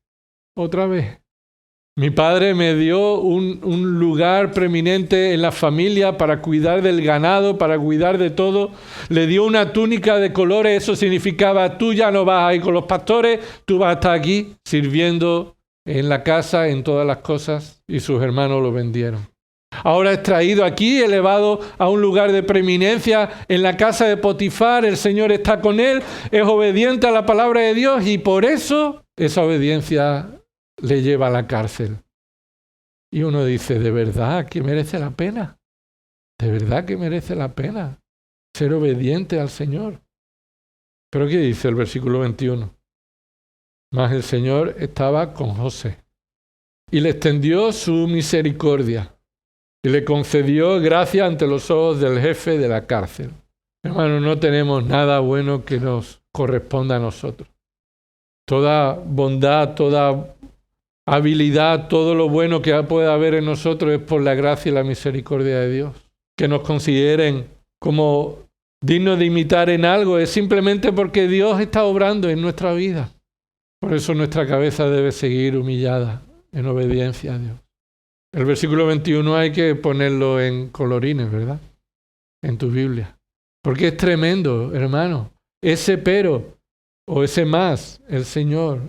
Mi padre me dio un lugar preeminente en la familia para cuidar del ganado, para cuidar de todo. Le dio una túnica de colores, eso significaba, tú ya no vas a ir con los pastores, tú vas a estar aquí sirviendo en la casa, en todas las cosas, y sus hermanos lo vendieron. Ahora es traído aquí, elevado a un lugar de preeminencia en la casa de Potifar, el Señor está con él, es obediente a la palabra de Dios y por eso esa obediencia le lleva a la cárcel. Y uno dice, ¿de verdad que merece la pena? ¿De verdad que merece la pena ser obediente al Señor? ¿Pero qué dice el versículo 21? Mas el Señor estaba con José y le extendió su misericordia y le concedió gracia ante los ojos del jefe de la cárcel. Hermano, no tenemos nada bueno que nos corresponda a nosotros. Toda bondad, toda habilidad, todo lo bueno que pueda haber en nosotros es por la gracia y la misericordia de Dios. Que nos consideren como dignos de imitar en algo es simplemente porque Dios está obrando en nuestra vida. Por eso nuestra cabeza debe seguir humillada en obediencia a Dios. El versículo 21 hay que ponerlo en colorines, ¿verdad? En tu Biblia. Porque es tremendo, hermano. Ese pero o ese más, el Señor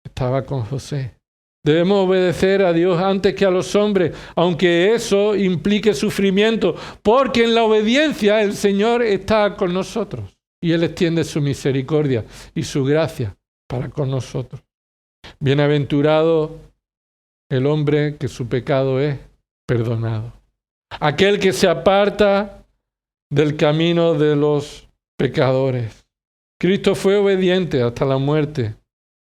estaba con José. Debemos obedecer a Dios antes que a los hombres, aunque eso implique sufrimiento, porque en la obediencia el Señor está con nosotros y Él extiende su misericordia y su gracia para con nosotros. Bienaventurado el hombre que su pecado es perdonado. Aquel que se aparta del camino de los pecadores. Cristo fue obediente hasta la muerte.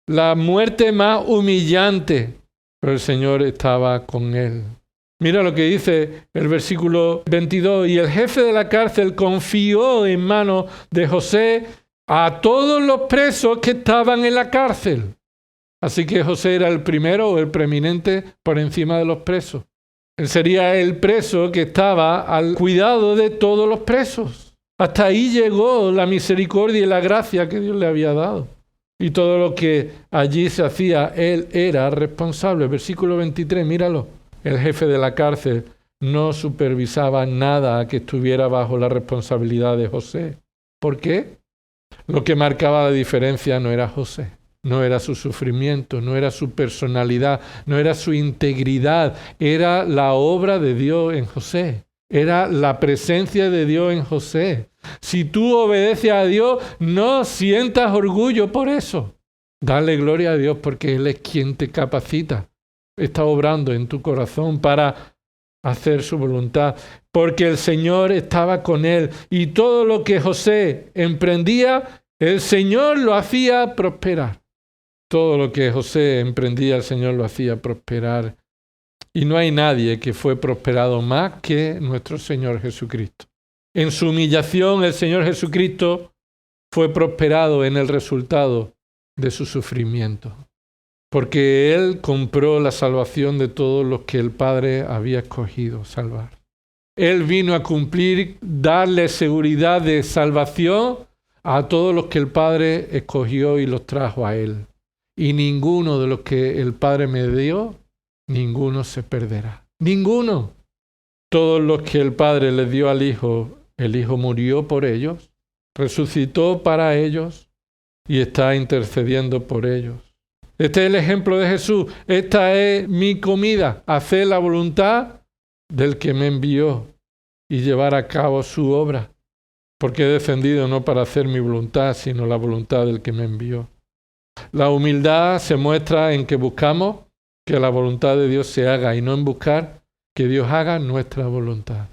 La muerte más humillante, pero el Señor estaba con él. Mira lo que dice el versículo 22. Y el jefe de la cárcel confió en manos de José a todos los presos que estaban en la cárcel. Así que José era el primero o el preeminente por encima de los presos. Él sería el preso que estaba al cuidado de todos los presos. Hasta ahí llegó la misericordia y la gracia que Dios le había dado. Y todo lo que allí se hacía, él era responsable. Versículo 23, míralo. El jefe de la cárcel no supervisaba nada que estuviera bajo la responsabilidad de José. ¿Por qué? Lo que marcaba la diferencia no era José, no era su sufrimiento, no era su personalidad, no era su integridad, era la obra de Dios en José. Era la presencia de Dios en José. Si tú obedeces a Dios, no sientas orgullo por eso. Dale gloria a Dios porque Él es quien te capacita. Está obrando en tu corazón para hacer su voluntad. Porque el Señor estaba con él. Y todo lo que José emprendía, el Señor lo hacía prosperar. Todo lo que José emprendía, el Señor lo hacía prosperar. Y no hay nadie que fue prosperado más que nuestro Señor Jesucristo. En su humillación, el Señor Jesucristo fue prosperado en el resultado de su sufrimiento. Porque Él compró la salvación de todos los que el Padre había escogido salvar. Él vino a cumplir, darle seguridad de salvación a todos los que el Padre escogió y los trajo a Él. Y ninguno de los que el Padre me dio, ninguno se perderá. Ninguno. Todos los que el Padre les dio al Hijo, el Hijo murió por ellos, resucitó para ellos y está intercediendo por ellos. Este es el ejemplo de Jesús. Esta es mi comida, hacer la voluntad del que me envió y llevar a cabo su obra. Porque he descendido no para hacer mi voluntad, sino la voluntad del que me envió. La humildad se muestra en que buscamos que la voluntad de Dios se haga y no en buscar que Dios haga nuestra voluntad.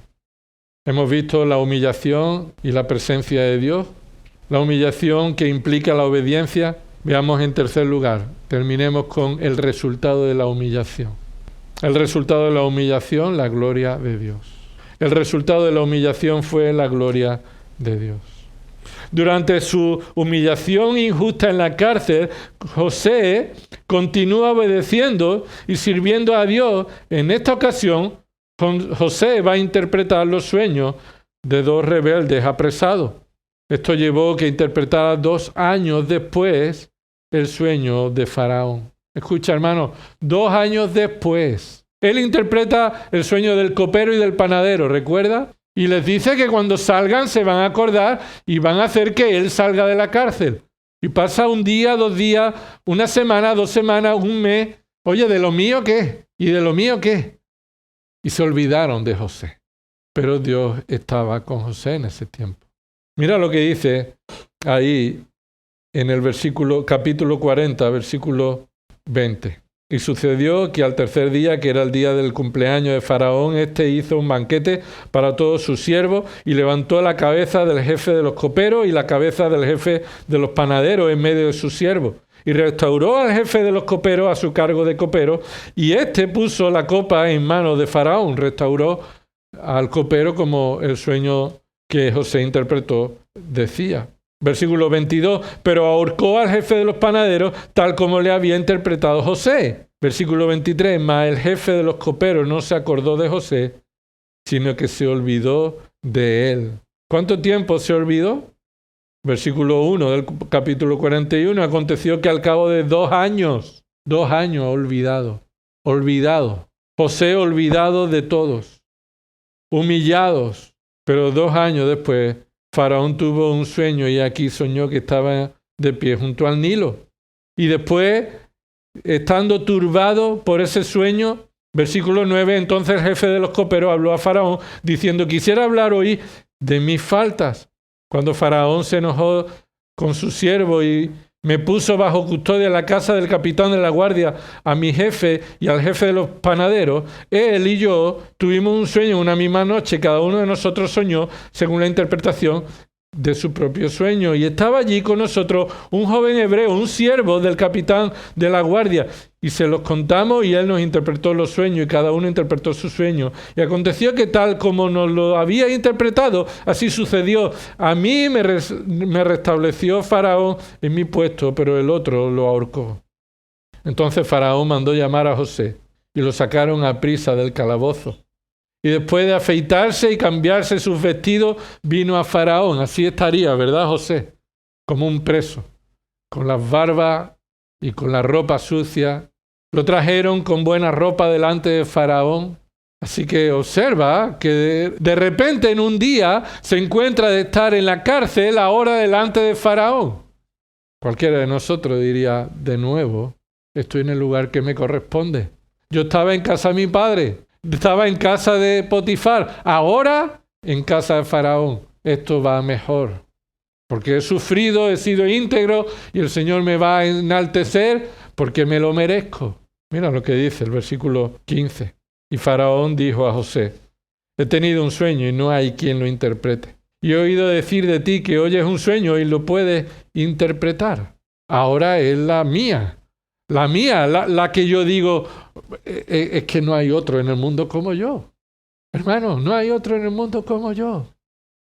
Hemos visto la humillación y la presencia de Dios, la humillación que implica la obediencia. Veamos en tercer lugar, terminemos con el resultado de la humillación. El resultado de la humillación, la gloria de Dios. El resultado de la humillación fue la gloria de Dios. Durante su humillación injusta en la cárcel, José continúa obedeciendo y sirviendo a Dios. En esta ocasión, José va a interpretar los sueños de dos rebeldes apresados. Esto llevó que interpretara 2 años después el sueño de Faraón. Escucha, hermano, 2 años después. Él interpreta el sueño del copero y del panadero, ¿recuerda? Y les dice que cuando salgan se van a acordar y van a hacer que él salga de la cárcel. Y pasa 1 día, 2 días, 1 semana, 2 semanas, 1 mes. Oye, ¿de lo mío qué? ¿Y de lo mío qué? Y se olvidaron de José. Pero Dios estaba con José en ese tiempo. Mira lo que dice ahí en el capítulo 40, versículo 20. Y sucedió que al tercer día, que era el día del cumpleaños de Faraón, hizo un banquete para todos sus siervos y levantó la cabeza del jefe de los coperos y la cabeza del jefe de los panaderos en medio de sus siervos. Y restauró al jefe de los coperos a su cargo de copero, y puso la copa en manos de Faraón. Restauró al copero como el sueño que José interpretó decía. Versículo 22, pero ahorcó al jefe de los panaderos tal como le había interpretado José. Versículo 23, mas el jefe de los coperos no se acordó de José, sino que se olvidó de él. ¿Cuánto tiempo se olvidó? Versículo 1 del capítulo 41, aconteció que al cabo de 2 años, olvidado, José olvidado de todos, humillados, pero 2 años después, Faraón tuvo un sueño y aquí soñó que estaba de pie junto al Nilo. Y después, estando turbado por ese sueño, versículo 9, entonces el jefe de los coperos habló a Faraón diciendo, quisiera hablar hoy de mis faltas. Cuando Faraón se enojó con su siervo y me puso bajo custodia en la casa del capitán de la guardia a mi jefe y al jefe de los panaderos, él y yo tuvimos un sueño una misma noche, cada uno de nosotros soñó según la interpretación de su propio sueño. Y estaba allí con nosotros un joven hebreo, un siervo del capitán de la guardia. Y se los contamos y él nos interpretó los sueños y cada uno interpretó su sueño. Y aconteció que tal como nos lo había interpretado, así sucedió. A mí me restableció Faraón en mi puesto, pero el otro lo ahorcó. Entonces Faraón mandó llamar a José y lo sacaron a prisa del calabozo. Y después de afeitarse y cambiarse sus vestidos, vino a Faraón. Así estaría, ¿verdad, José? Como un preso, con las barbas y con la ropa sucia. Lo trajeron con buena ropa delante de Faraón. Así que observa que de repente en un día se encuentra de estar en la cárcel ahora delante de Faraón. Cualquiera de nosotros diría, de nuevo, estoy en el lugar que me corresponde. Yo estaba en casa de mi padre. Estaba en casa de Potifar, ahora en casa de Faraón. Esto va mejor, porque he sufrido, he sido íntegro y el Señor me va a enaltecer porque me lo merezco. Mira lo que dice el versículo 15. Y Faraón dijo a José, he tenido un sueño y no hay quien lo interprete. Y he oído decir de ti que oyes un sueño y lo puedes interpretar. Ahora es la mía, la que yo digo, es que no hay otro en el mundo como yo. Hermano, no hay otro en el mundo como yo.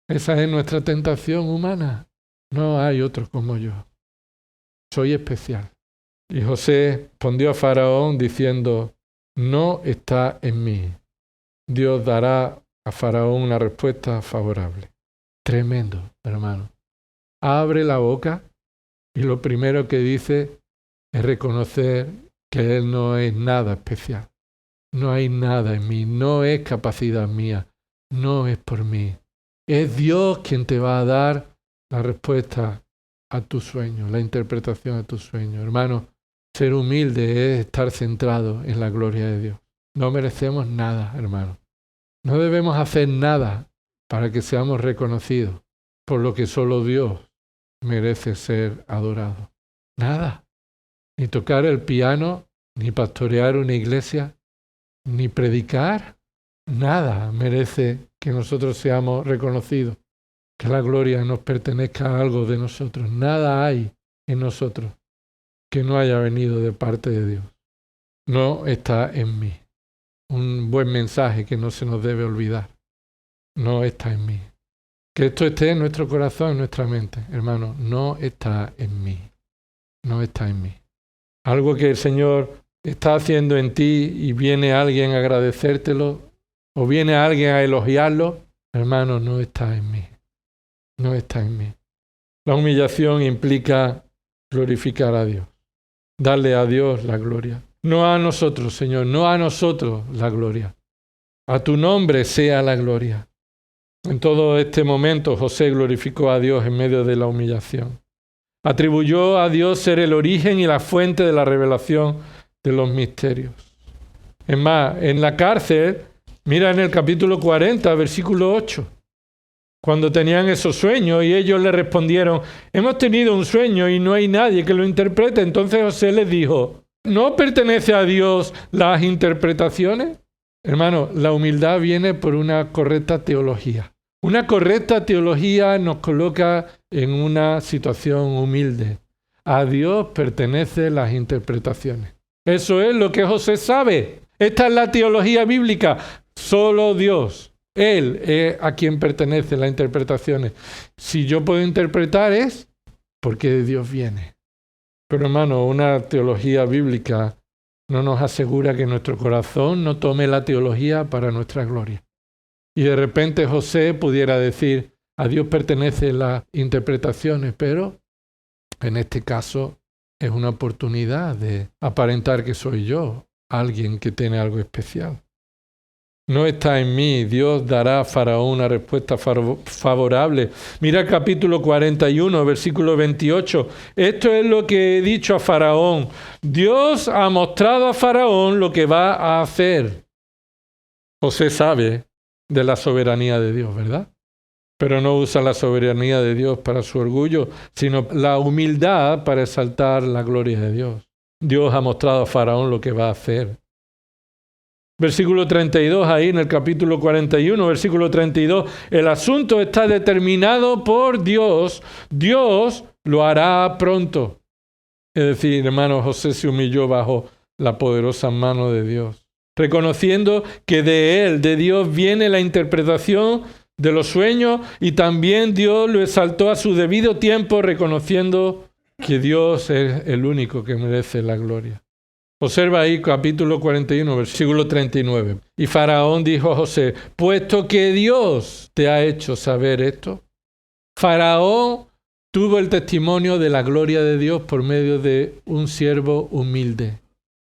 Esa es nuestra tentación humana. No hay otro como yo. Soy especial. Y José respondió a Faraón diciendo, no está en mí. Dios dará a Faraón una respuesta favorable. Tremendo, hermano. Abre la boca y lo primero que dice es reconocer que él no es nada especial. No hay nada en mí, no es capacidad mía, no es por mí. Es Dios quien te va a dar la respuesta a tu sueño, la interpretación a tu sueño. Hermano, ser humilde es estar centrado en la gloria de Dios. No merecemos nada, hermano. No debemos hacer nada para que seamos reconocidos, por lo que solo Dios merece ser adorado. Nada. Ni tocar el piano, ni pastorear una iglesia, ni predicar. Nada merece que nosotros seamos reconocidos, que la gloria nos pertenezca a algo de nosotros. Nada hay en nosotros que no haya venido de parte de Dios. No está en mí. Un buen mensaje que no se nos debe olvidar. No está en mí. Que esto esté en nuestro corazón, en nuestra mente. Hermano, no está en mí. No está en mí. Algo que el Señor está haciendo en ti y viene alguien a agradecértelo o viene alguien a elogiarlo, hermano, no está en mí. No está en mí. La humillación implica glorificar a Dios. Darle a Dios la gloria. No a nosotros, Señor, no a nosotros la gloria. A tu nombre sea la gloria. En todo este momento José glorificó a Dios en medio de la humillación. Atribuyó a Dios ser el origen y la fuente de la revelación de los misterios. Es más, en la cárcel, mira en el capítulo 40, versículo 8, cuando tenían esos sueños y ellos le respondieron, hemos tenido un sueño y no hay nadie que lo interprete. Entonces José les dijo, ¿no pertenece a Dios las interpretaciones? Hermano, la humildad viene por una correcta teología. Una correcta teología nos coloca en una situación humilde. A Dios pertenecen las interpretaciones. Eso es lo que José sabe. Esta es la teología bíblica. Solo Dios. Él es a quien pertenecen las interpretaciones. Si yo puedo interpretar es porque de Dios viene. Pero hermano, una teología bíblica no nos asegura que nuestro corazón no tome la teología para nuestra gloria. Y de repente José pudiera decir, a Dios pertenecen las interpretaciones, pero en este caso es una oportunidad de aparentar que soy yo, alguien que tiene algo especial. No está en mí, Dios dará a Faraón una respuesta favorable. Mira el capítulo 41, versículo 28. Esto es lo que he dicho a Faraón. Dios ha mostrado a Faraón lo que va a hacer. José sabe de la soberanía de Dios, ¿verdad? Pero no usa la soberanía de Dios para su orgullo, sino la humildad para exaltar la gloria de Dios. Dios ha mostrado a Faraón lo que va a hacer. Versículo 32, ahí en el capítulo 41, versículo 32, el asunto está determinado por Dios. Dios lo hará pronto. Es decir, hermano, José se humilló bajo la poderosa mano de Dios, reconociendo que de él, de Dios, viene la interpretación de los sueños y también Dios lo exaltó a su debido tiempo, reconociendo que Dios es el único que merece la gloria. Observa ahí capítulo 41, versículo 39. Y Faraón dijo a José, puesto que Dios te ha hecho saber esto. Faraón tuvo el testimonio de la gloria de Dios por medio de un siervo humilde.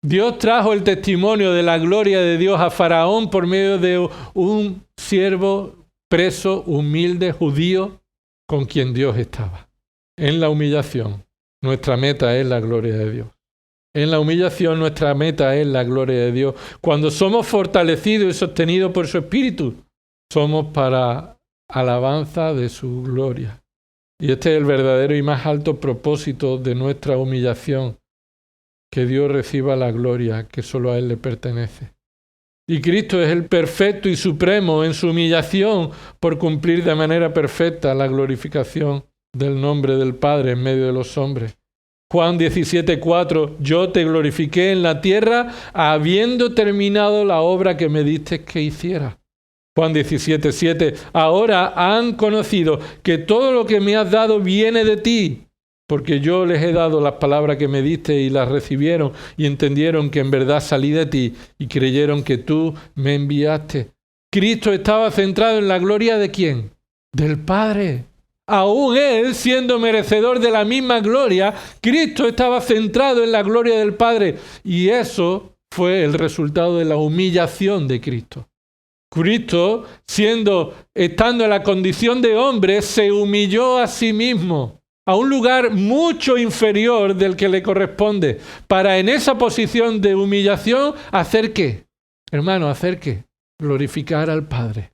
Dios trajo el testimonio de la gloria de Dios a Faraón por medio de un siervo preso, humilde, judío, con quien Dios estaba. En la humillación, nuestra meta es la gloria de Dios. En la humillación, nuestra meta es la gloria de Dios. Cuando somos fortalecidos y sostenidos por su Espíritu, somos para alabanza de su gloria. Y este es el verdadero y más alto propósito de nuestra humillación, que Dios reciba la gloria que solo a Él le pertenece. Y Cristo es el perfecto y supremo en su humillación por cumplir de manera perfecta la glorificación del nombre del Padre en medio de los hombres. Juan 17:4, yo te glorifiqué en la tierra habiendo terminado la obra que me diste que hiciera. Juan 17:7, ahora han conocido que todo lo que me has dado viene de ti, porque yo les he dado las palabras que me diste y las recibieron y entendieron que en verdad salí de ti y creyeron que tú me enviaste. Cristo estaba centrado en la gloria ¿de quién? Del Padre. Aún Él, siendo merecedor de la misma gloria, Cristo estaba centrado en la gloria del Padre. Y eso fue el resultado de la humillación de Cristo. Cristo, estando en la condición de hombre, se humilló a sí mismo a un lugar mucho inferior del que le corresponde, para en esa posición de humillación, ¿hacer qué? Hermano, ¿hacer qué? Glorificar al Padre.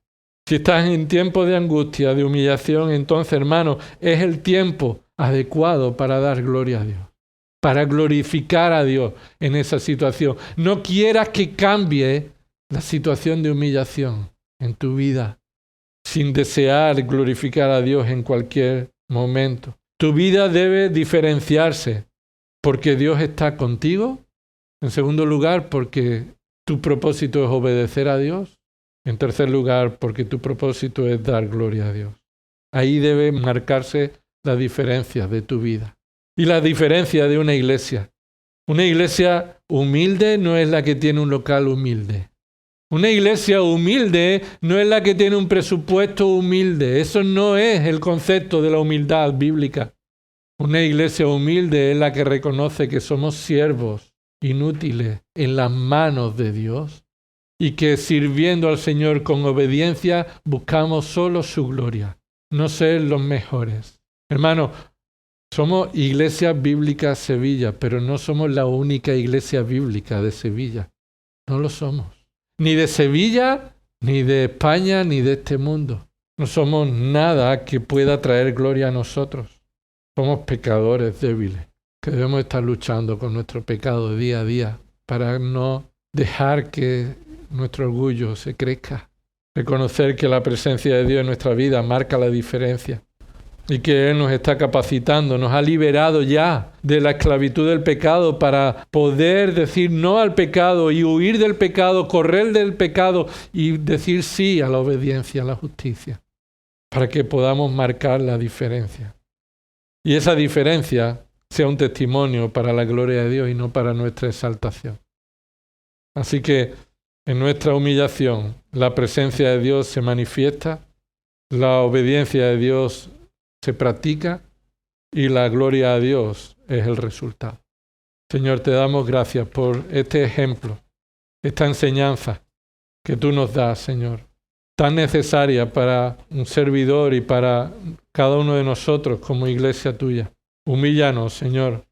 Si estás en tiempo de angustia, de humillación, entonces, hermano, es el tiempo adecuado para dar gloria a Dios, para glorificar a Dios en esa situación. No quieras que cambie la situación de humillación en tu vida, sin desear glorificar a Dios en cualquier momento. Tu vida debe diferenciarse porque Dios está contigo. En segundo lugar, porque tu propósito es obedecer a Dios. En tercer lugar, porque tu propósito es dar gloria a Dios. Ahí debe marcarse la diferencia de tu vida. Y la diferencia de una iglesia. Una iglesia humilde no es la que tiene un local humilde. Una iglesia humilde no es la que tiene un presupuesto humilde. Eso no es el concepto de la humildad bíblica. Una iglesia humilde es la que reconoce que somos siervos inútiles en las manos de Dios y que sirviendo al Señor con obediencia buscamos solo su gloria, no ser los mejores. Hermano, somos Iglesia Bíblica Sevilla, pero no somos la única iglesia bíblica de Sevilla. No lo somos. Ni de Sevilla, ni de España, ni de este mundo. No somos nada que pueda traer gloria a nosotros. Somos pecadores débiles, que debemos estar luchando con nuestro pecado día a día para no dejar que nuestro orgullo se crezca. Reconocer que la presencia de Dios en nuestra vida marca la diferencia y que Él nos está capacitando, nos ha liberado ya de la esclavitud del pecado para poder decir no al pecado y huir del pecado, correr del pecado y decir sí a la obediencia, a la justicia, para que podamos marcar la diferencia. Y esa diferencia sea un testimonio para la gloria de Dios y no para nuestra exaltación. Así que en nuestra humillación la presencia de Dios se manifiesta, la obediencia de Dios se practica y la gloria a Dios es el resultado. Señor, te damos gracias por este ejemplo, esta enseñanza que tú nos das, Señor, tan necesaria para un servidor y para cada uno de nosotros como iglesia tuya. Humíllanos, Señor,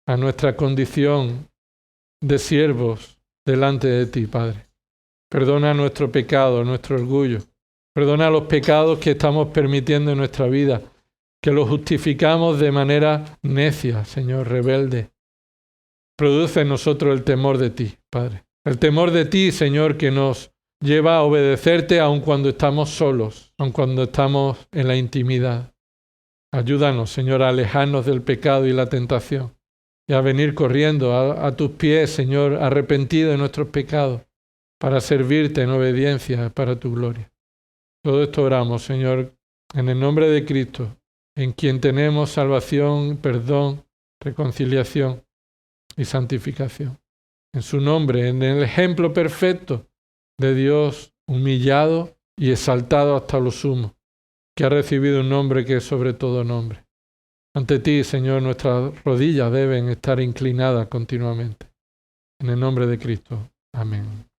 a nuestra condición de siervos delante de ti, Padre. Perdona nuestro pecado, nuestro orgullo. Perdona los pecados que estamos permitiendo en nuestra vida, que los justificamos de manera necia, Señor, rebelde. Produce en nosotros el temor de ti, Padre. El temor de ti, Señor, que nos lleva a obedecerte aun cuando estamos solos, aun cuando estamos en la intimidad. Ayúdanos, Señor, a alejarnos del pecado y la tentación y a venir corriendo a tus pies, Señor, arrepentido de nuestros pecados, para servirte en obediencia para tu gloria. Todo esto oramos, Señor, en el nombre de Cristo, en quien tenemos salvación, perdón, reconciliación y santificación. En su nombre, en el ejemplo perfecto de Dios humillado y exaltado hasta lo sumo, que ha recibido un nombre que es sobre todo nombre. Ante ti, Señor, nuestras rodillas deben estar inclinadas continuamente. En el nombre de Cristo. Amén.